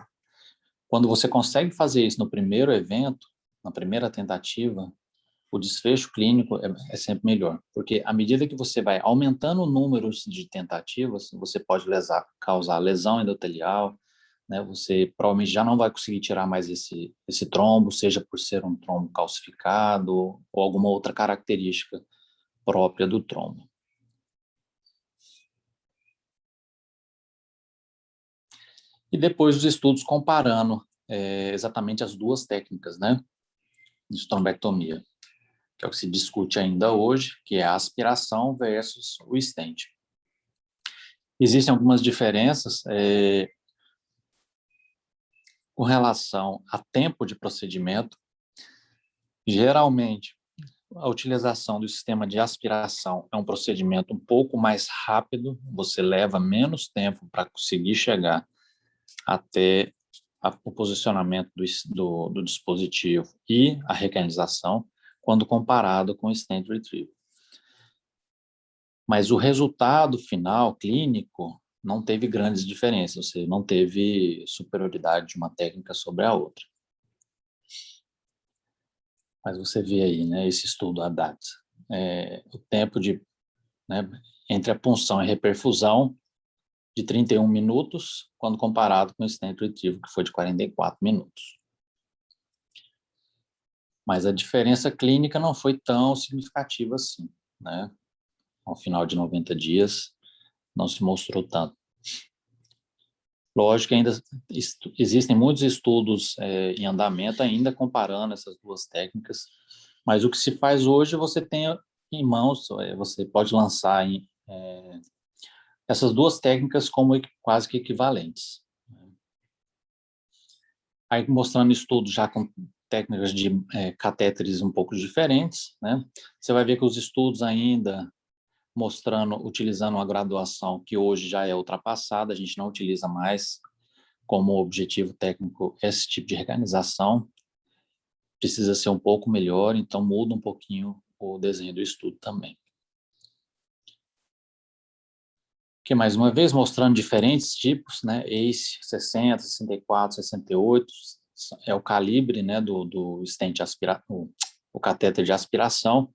quando você consegue fazer isso no primeiro evento, na primeira tentativa, o desfecho clínico é sempre melhor, porque à medida que você vai aumentando o número de tentativas, você pode causar lesão endotelial, né? Você provavelmente já não vai conseguir tirar mais esse trombo, seja por ser um trombo calcificado ou alguma outra característica própria do trombo. E depois os estudos comparando exatamente as duas técnicas, né, de trombectomia, que é o que se discute ainda hoje, que é a aspiração versus o stent. Existem algumas diferenças com relação a tempo de procedimento. Geralmente, a utilização do sistema de aspiração é um procedimento um pouco mais rápido, você leva menos tempo para conseguir chegar até o posicionamento do dispositivo e a recanalização, quando comparado com o stent retrieval. Mas o resultado final, clínico, não teve grandes diferenças, ou seja, não teve superioridade de uma técnica sobre a outra. Mas você vê aí, né, esse estudo ADAT, o tempo entre a punção e reperfusão de 31 minutos, quando comparado com o stent retrieval, que foi de 44 minutos. Mas a diferença clínica não foi tão significativa assim, né? Ao final de 90 dias, não se mostrou tanto. Lógico que ainda existem muitos estudos em andamento ainda comparando essas duas técnicas, mas o que se faz hoje, você tem em mãos, você pode lançar essas duas técnicas como quase que equivalentes. Aí mostrando estudos já com técnicas de catéteres um pouco diferentes, né? Você vai ver que os estudos ainda utilizando uma graduação que hoje já é ultrapassada, a gente não utiliza mais como objetivo técnico esse tipo de reorganização, precisa ser um pouco melhor, então muda um pouquinho o desenho do estudo também. Que mais uma vez mostrando diferentes tipos, né? ACE 60, 64, 68 é o calibre, né, do stent o catéter de aspiração.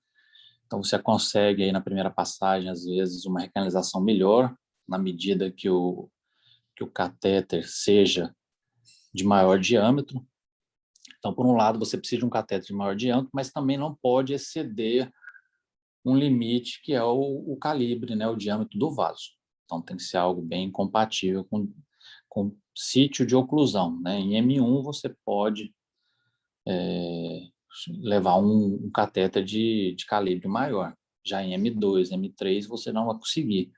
Então você consegue aí na primeira passagem às vezes uma recanalização melhor na medida que o catéter seja de maior diâmetro. Então, por um lado, você precisa de um catéter de maior diâmetro, mas também não pode exceder um limite que é o calibre, né, o diâmetro do vaso. Então, tem que ser algo bem compatível com sítio de oclusão, né? Em M1, você pode levar um catéter de calibre maior. Já em M2, M3, você não vai conseguir.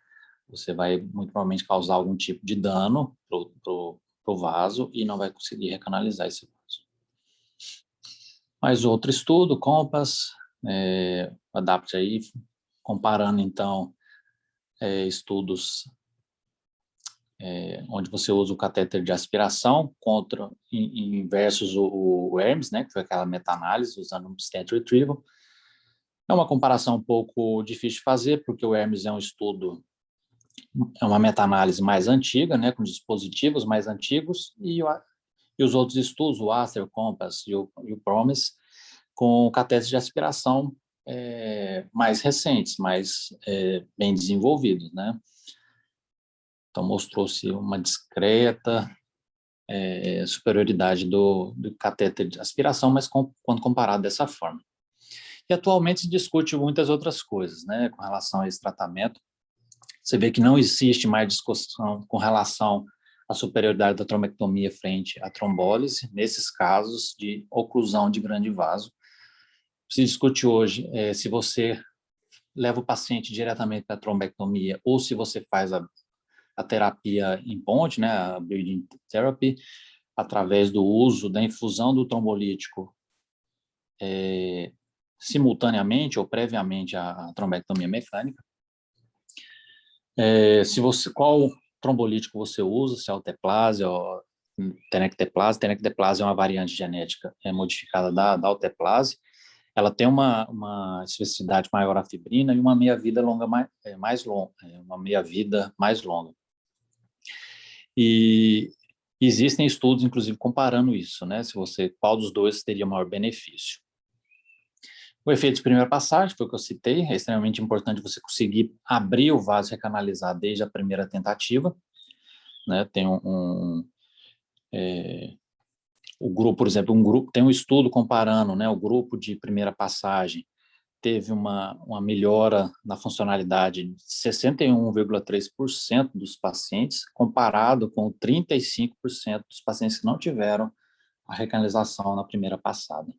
Você vai, muito provavelmente, causar algum tipo de dano pro vaso e não vai conseguir recanalizar esse vaso. Mais outro estudo, COMPASS, adapte aí, comparando, então, estudos onde você usa o catéter de aspiração versus o Hermes, né, que foi aquela meta-análise usando um stent retrieval. É uma comparação um pouco difícil de fazer, porque o Hermes é uma meta-análise mais antiga, né, com dispositivos mais antigos, e os outros estudos, o Aster, o Compass e o Promise, com catéteres de aspiração mais recentes, mais bem desenvolvidos, né? Então, mostrou-se uma discreta superioridade do catéter de aspiração, mas quando comparado dessa forma. E atualmente se discute muitas outras coisas, né, com relação a esse tratamento. Você vê que não existe mais discussão com relação à superioridade da trombectomia frente à trombólise, nesses casos de oclusão de grande vaso. Se discute hoje se você leva o paciente diretamente para a trombectomia ou se você faz a terapia em ponte, né, a bridging therapy, através do uso da infusão do trombolítico simultaneamente ou previamente à trombectomia mecânica. Qual trombolítico você usa, se é o Alteplase ou tenecteplase. Tenecteplase é uma variante genética modificada da Alteplase. Ela tem uma especificidade maior à fibrina e uma meia-vida mais longa, uma meia-vida mais longa. E existem estudos, inclusive, comparando isso, né? Qual dos dois teria maior benefício. O efeito de primeira passagem, foi o que eu citei, é extremamente importante você conseguir abrir o vaso e recanalizar desde a primeira tentativa, né? Tem o grupo, por exemplo, tem um estudo comparando, né? O grupo de primeira passagem teve uma melhora na funcionalidade de 61,3% dos pacientes, comparado com 35% dos pacientes que não tiveram a recanalização na primeira passada.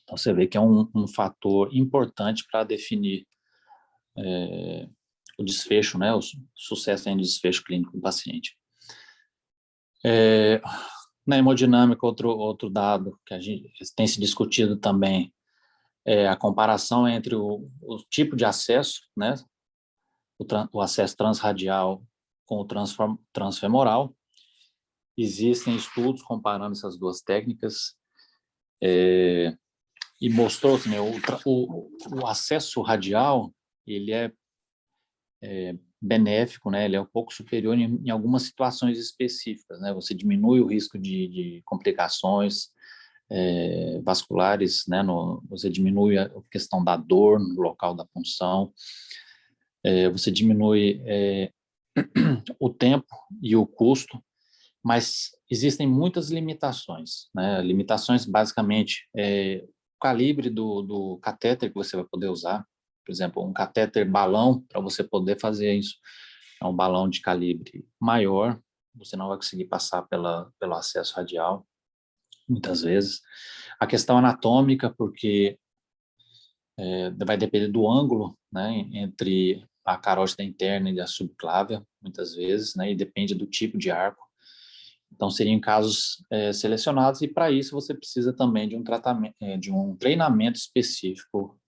Então, você vê que é um fator importante para definir o desfecho, né, o sucesso em desfecho clínico do paciente. Na hemodinâmica, outro dado que a gente tem se discutido também é a comparação entre o tipo de acesso, né, o acesso transradial com o transfemoral. Existem estudos comparando essas duas técnicas e mostrou que, né, o acesso radial ele é benéfico, né? Ele é um pouco superior em algumas situações específicas, né? Você diminui o risco de complicações vasculares, né? Você diminui a questão da dor no local da punção, você diminui o tempo e o custo, mas existem muitas limitações, né? Limitações basicamente o calibre do catéter que você vai poder usar. Por exemplo, um catéter balão, para você poder fazer isso, é um balão de calibre maior, você não vai conseguir passar pelo acesso radial, muitas vezes. A questão anatômica, porque vai depender do ângulo, né, entre a carótida interna e a subclávia, muitas vezes, né, e depende do tipo de arco. Então, seriam casos selecionados, e para isso você precisa também de um treinamento específico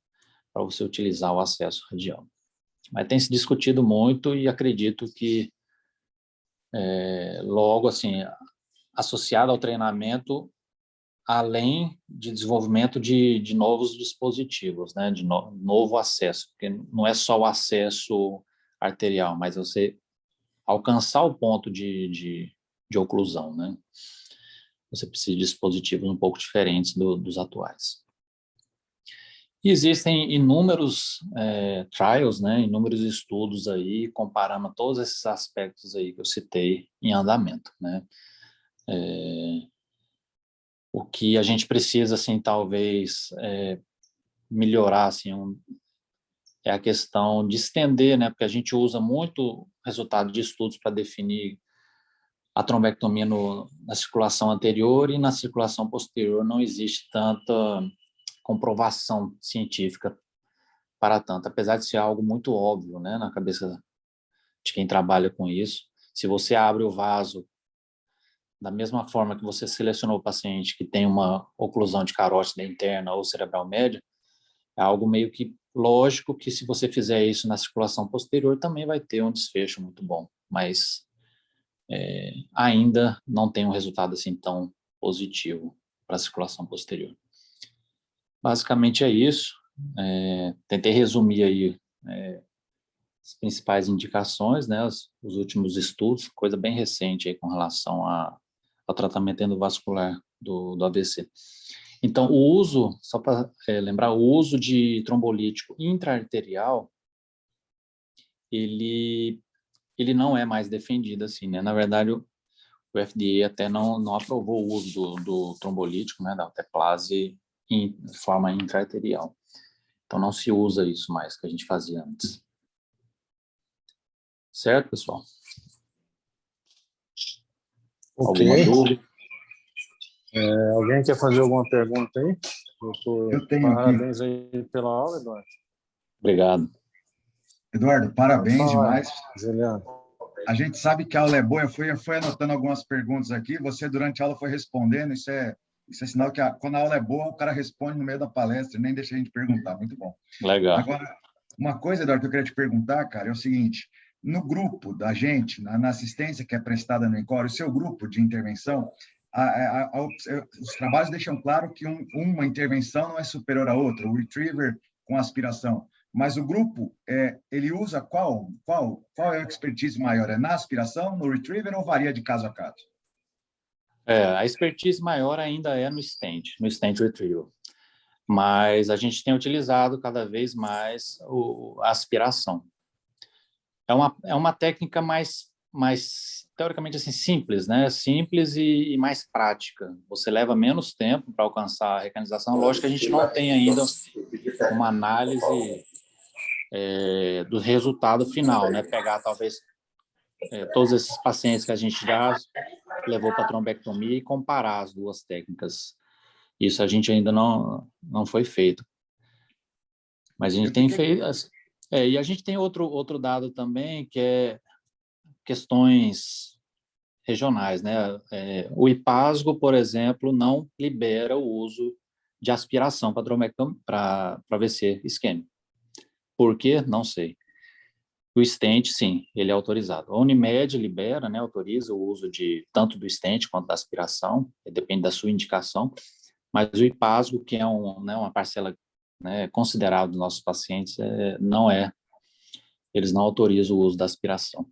para você utilizar o acesso radial. Mas tem se discutido muito e acredito que logo, assim, associado ao treinamento, além de desenvolvimento de novos dispositivos, né, de novo acesso, porque não é só o acesso arterial, mas você alcançar o ponto de oclusão, né? Você precisa de dispositivos um pouco diferentes dos atuais. E existem inúmeros trials, né, inúmeros estudos aí comparando todos esses aspectos aí que eu citei em andamento, né? O que a gente precisa, assim, talvez melhorar, assim, é a questão de estender, né? Porque a gente usa muito resultado de estudos para definir a trombectomia na circulação anterior, e na circulação posterior não existe tanta comprovação científica para tanto, apesar de ser algo muito óbvio, né, na cabeça de quem trabalha com isso. Se você abre o vaso da mesma forma que você selecionou o paciente que tem uma oclusão de carótida interna ou cerebral média, é algo meio que lógico que se você fizer isso na circulação posterior também vai ter um desfecho muito bom, mas ainda não tem um resultado assim tão positivo para a circulação posterior. Basicamente é isso. Tentei resumir aí as principais indicações, né, os últimos estudos, coisa bem recente aí com relação ao tratamento endovascular do AVC. Então, o uso, só para lembrar, o uso de trombolítico intraarterial, ele não é mais defendido assim, né? Na verdade, o FDA até não aprovou o uso do trombolítico, né, da alteplase, em forma intraarterial. Então, não se usa isso mais que a gente fazia antes. Certo, pessoal? Ok. Alguma dúvida? Alguém quer fazer alguma pergunta aí? Eu tenho aqui. Parabéns aí pela aula, Eduardo. Obrigado. Eduardo, parabéns Pode falar, demais. Juliano. A gente sabe que a aula é boa. Eu fui anotando algumas perguntas aqui. Você, durante a aula, foi respondendo. Isso é sinal que quando a aula é boa, o cara responde no meio da palestra, nem deixa a gente perguntar. Muito bom. Legal. Agora, uma coisa, Eduardo, que eu queria te perguntar, cara, é o seguinte. No grupo da gente, na assistência que é prestada no ENCOR, o seu grupo de intervenção, os trabalhos deixam claro que uma intervenção não é superior à outra, o retriever com aspiração. Mas o grupo, ele usa qual é a expertise maior? É na aspiração, no retriever ou varia de caso a caso? A expertise maior ainda é no stent retrieval. Mas a gente tem utilizado cada vez mais a aspiração. É uma técnica mais teoricamente assim simples, né? Simples e mais prática. Você leva menos tempo para alcançar a recanização. Lógico que a gente não tem ainda uma análise do resultado final, né? Pegar talvez todos esses pacientes que a gente já levou para trombectomia e comparar as duas técnicas. Isso a gente ainda não foi feito. Mas a gente tem feito. E a gente tem outro dado também, que é questões regionais, né? O IPASGO, por exemplo, não libera o uso de aspiração para AVC isquêmico. Por quê? Não sei. O stent, sim, ele é autorizado. A Unimed libera, né, autoriza o uso tanto do stent quanto da aspiração, depende da sua indicação, mas o IPASGO, que é uma parcela, né, considerável dos nossos pacientes, eles não autorizam o uso da aspiração.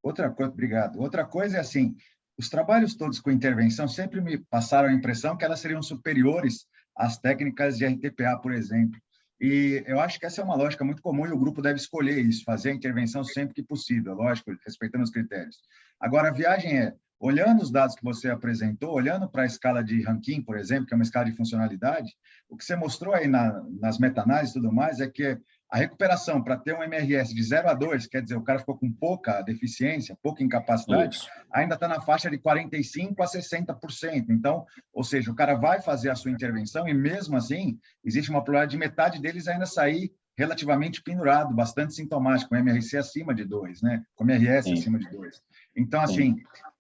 Outra coisa, obrigado. Outra coisa é assim, os trabalhos todos com intervenção sempre me passaram a impressão que elas seriam superiores às técnicas de RTPA, por exemplo. E eu acho que essa é uma lógica muito comum e o grupo deve escolher isso, fazer a intervenção sempre que possível, lógico, respeitando os critérios. Agora, a viagem olhando os dados que você apresentou, olhando para a escala de Rankin, por exemplo, que é uma escala de funcionalidade, o que você mostrou aí nas meta-análises e tudo mais é que a recuperação para ter um MRS de 0 a 2, quer dizer, o cara ficou com pouca deficiência, pouca incapacidade, ainda está na faixa de 45% a 60%. Então, ou seja, o cara vai fazer a sua intervenção e, mesmo assim, existe uma probabilidade de metade deles ainda sair relativamente pendurado, bastante sintomático, com MRC acima de 2, né? Com MRS acima de 2. Então, assim,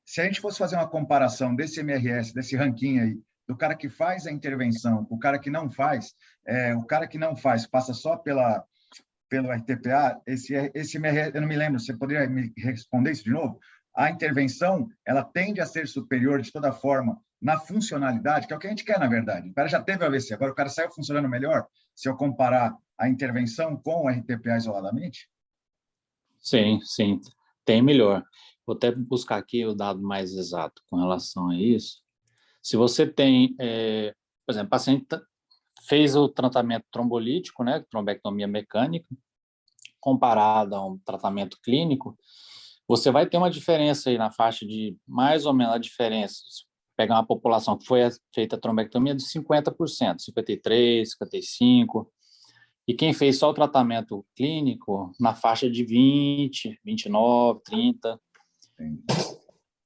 se a gente fosse fazer uma comparação desse MRS, desse ranking aí, do cara que faz a intervenção, o cara que não faz, passa só pelo RTPA, esse MRS, eu não me lembro, você poderia me responder isso de novo? A intervenção, ela tende a ser superior de toda forma na funcionalidade, que é o que a gente quer, na verdade. O cara já teve AVC, agora o cara saiu funcionando melhor, se eu comparar a intervenção com o RTPA isoladamente? Sim, tem melhor. Vou até buscar aqui o dado mais exato com relação a isso. Se você tem, por exemplo, o paciente fez o tratamento trombolítico, né, trombectomia mecânica, comparado a um tratamento clínico, você vai ter uma diferença aí na faixa de mais ou menos a diferença. Pegar uma população que foi feita a trombectomia de 50%, 53%, 55%, e quem fez só o tratamento clínico na faixa de 20%, 29%, 30%.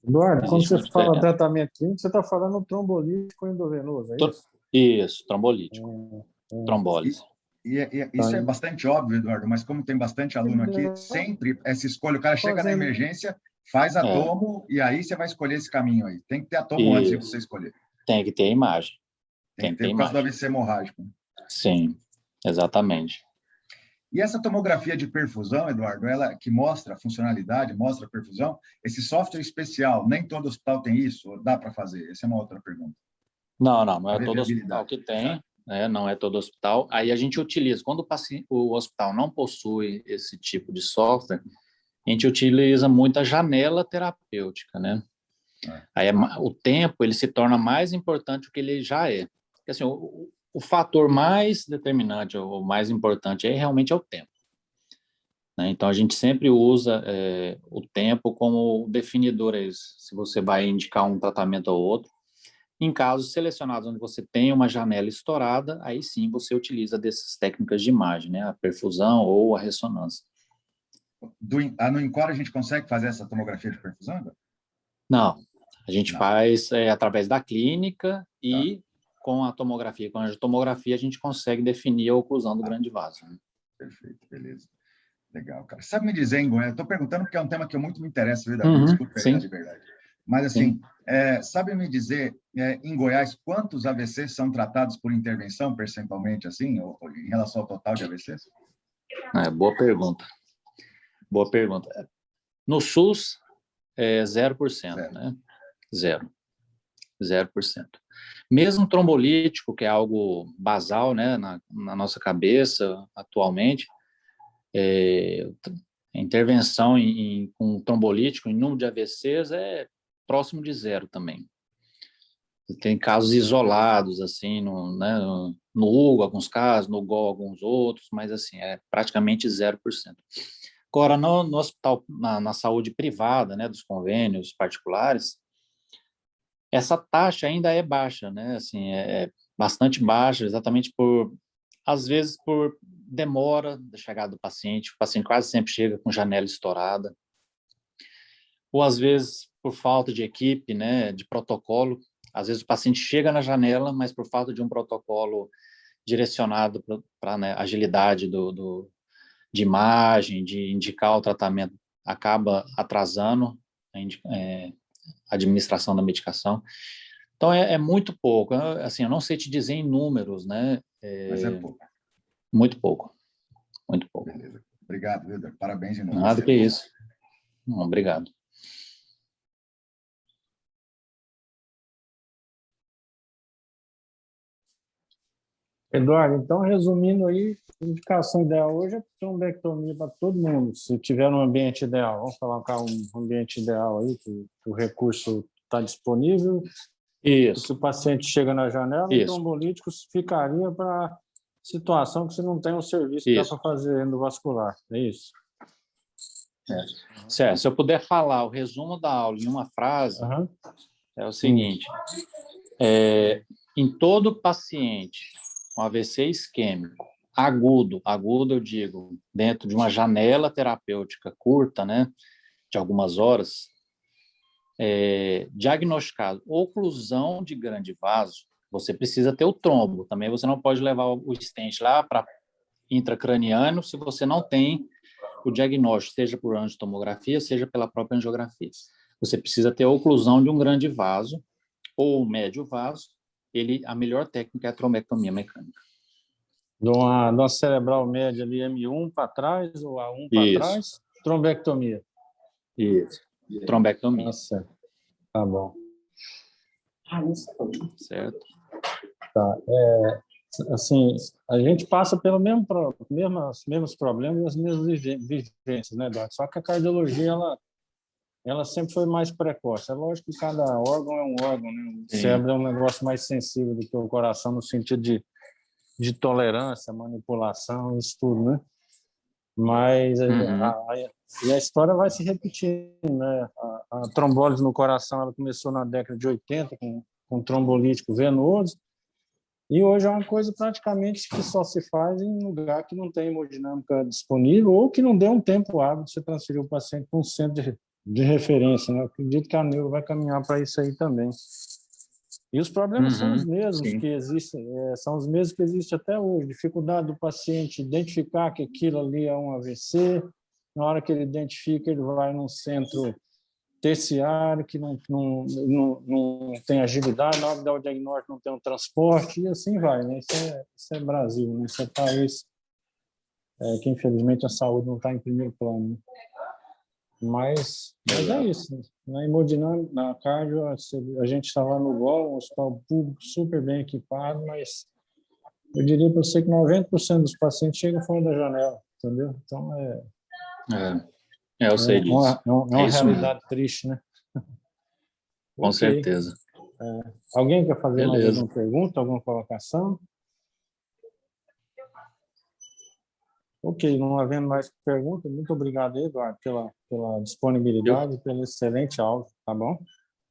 Eduardo, quando você fala tratamento clínico, você está falando trombolítico endovenoso, é isso? Isso, trombolítico. Trombólise. Isso é bastante óbvio, Eduardo, mas como tem bastante aluno aqui, sempre essa escolha, o cara chega na emergência, faz a tomo, e aí você vai escolher esse caminho aí. Tem que ter a tomo antes de você escolher. Tem que ter a imagem. Tem que ter por causa do AVC hemorrágico. Sim, exatamente. E essa tomografia de perfusão, Eduardo, ela que mostra a funcionalidade, mostra a perfusão, esse software especial, nem todo hospital tem isso? Ou dá para fazer? Essa é uma outra pergunta. Não é todo hospital que tem, né? Não é todo hospital. Aí a gente utiliza, quando o hospital não possui esse tipo de software, a gente utiliza muito a janela terapêutica, né? Aí o tempo ele se torna mais importante do que ele já é. Porque, assim, o fator mais determinante, ou mais importante, realmente é o tempo. Né? Então, a gente sempre usa o tempo como definidor, se você vai indicar um tratamento ou outro. Em casos selecionados onde você tem uma janela estourada, aí sim você utiliza dessas técnicas de imagem, né? A perfusão ou a ressonância. No INCOR a gente consegue fazer essa tomografia de perfusão? Não, a gente faz através da clínica e com a tomografia. Com a tomografia a gente consegue definir a oclusão do grande vaso. Né? Perfeito, beleza. Legal, cara. Sabe me dizer, em Goiás, estou perguntando porque é um tema que muito me interessa, viu? Desculpa aí, de verdade. Mas, assim, sabe me dizer, em Goiás, quantos AVCs são tratados por intervenção, percentualmente, assim, ou em relação ao total de AVCs? Boa pergunta. Boa pergunta. No SUS, 0%, né? 0%. Mesmo trombolítico, que é algo basal, né, na nossa cabeça atualmente, a intervenção com trombolítico em número de AVCs é próximo de 0 também. Tem casos isolados, assim, no UGO, alguns casos, no GO, alguns outros, mas, assim, é praticamente 0%. Agora, no hospital, na saúde privada, né, dos convênios particulares, essa taxa ainda é baixa, né, assim, é bastante baixa, exatamente às vezes, por demora da chegada do paciente, o paciente quase sempre chega com janela estourada, ou às vezes por falta de equipe, né, de protocolo. Às vezes o paciente chega na janela, mas por falta de um protocolo direcionado para né, agilidade de imagem, de indicar o tratamento, acaba atrasando a administração da medicação. Então, é muito pouco. Assim, eu não sei te dizer em números, né? Mas é pouco. Muito pouco. Muito pouco. Beleza. Obrigado, Wilder. Parabéns de novo. Nada que isso. Não, obrigado. Eduardo, então, resumindo aí, a indicação ideal hoje é trombectomia para todo mundo, se tiver um ambiente ideal. Vamos colocar um ambiente ideal aí, que o recurso está disponível. Isso. Se o paciente chega na janela, o trombolítico ficaria para situação que você não tem um serviço para fazer endovascular. É isso? Certo. Se eu puder falar o resumo da aula em uma frase, é o seguinte: em todo paciente com AVC isquêmico, agudo eu digo, dentro de uma janela terapêutica curta, né, de algumas horas, diagnosticado oclusão de grande vaso, você precisa ter o trombo. Também você não pode levar o stent lá para intracraniano se você não tem o diagnóstico, seja por angiotomografia, seja pela própria angiografia. Você precisa ter a oclusão de um grande vaso ou médio vaso. A melhor técnica é a trombectomia mecânica. De uma cerebral média ali, M1 para trás ou A1 para trás, trombectomia. Isso, trombectomia. Nossa. Tá bom. Certo. Tá. Assim, a gente passa pelos mesmos problemas e as mesmas vivências, né, Eduardo? Só que a cardiologia, ela sempre foi mais precoce. É lógico que cada órgão é um órgão, né? O cérebro é um negócio mais sensível do que o coração, no sentido de tolerância, manipulação, isso tudo, né? Mas a história vai se repetindo, né? A trombólise no coração, ela começou na década de 80 com trombolítico venoso, e hoje é uma coisa praticamente que só se faz em lugar que não tem hemodinâmica disponível ou que não dê um tempo hábil de você transferir o paciente para um centro de referência, né? Eu acredito que a neuro vai caminhar para isso aí também. E os problemas são os mesmos que existem, são os mesmos que existem até hoje. Dificuldade do paciente identificar que aquilo ali é um AVC. Na hora que ele identifica, ele vai num centro terciário que não tem agilidade. Na hora de dar o diagnóstico, não tem um transporte, e assim vai, né? Isso é Brasil, né? Isso é país que infelizmente a saúde não está em primeiro plano, né? Mas é isso, né? Na hemodinâmica, na cardio, a gente está lá no GOL, um hospital público super bem equipado, mas eu diria para você que 90% dos pacientes chegam fora da janela, entendeu? Então eu sei disso. É uma isso realidade mesmo. triste, né? Com Ok. certeza. Alguém quer fazer mais Beleza. alguma pergunta, alguma colocação? Ok, não havendo mais perguntas, muito obrigado, Eduardo, pela disponibilidade e pelo excelente áudio, tá bom?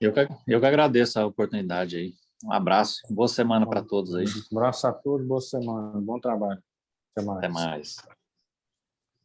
Eu que agradeço a oportunidade aí. Um abraço, boa semana para todos aí. Um abraço a todos, boa semana, bom trabalho. Até mais. Até mais.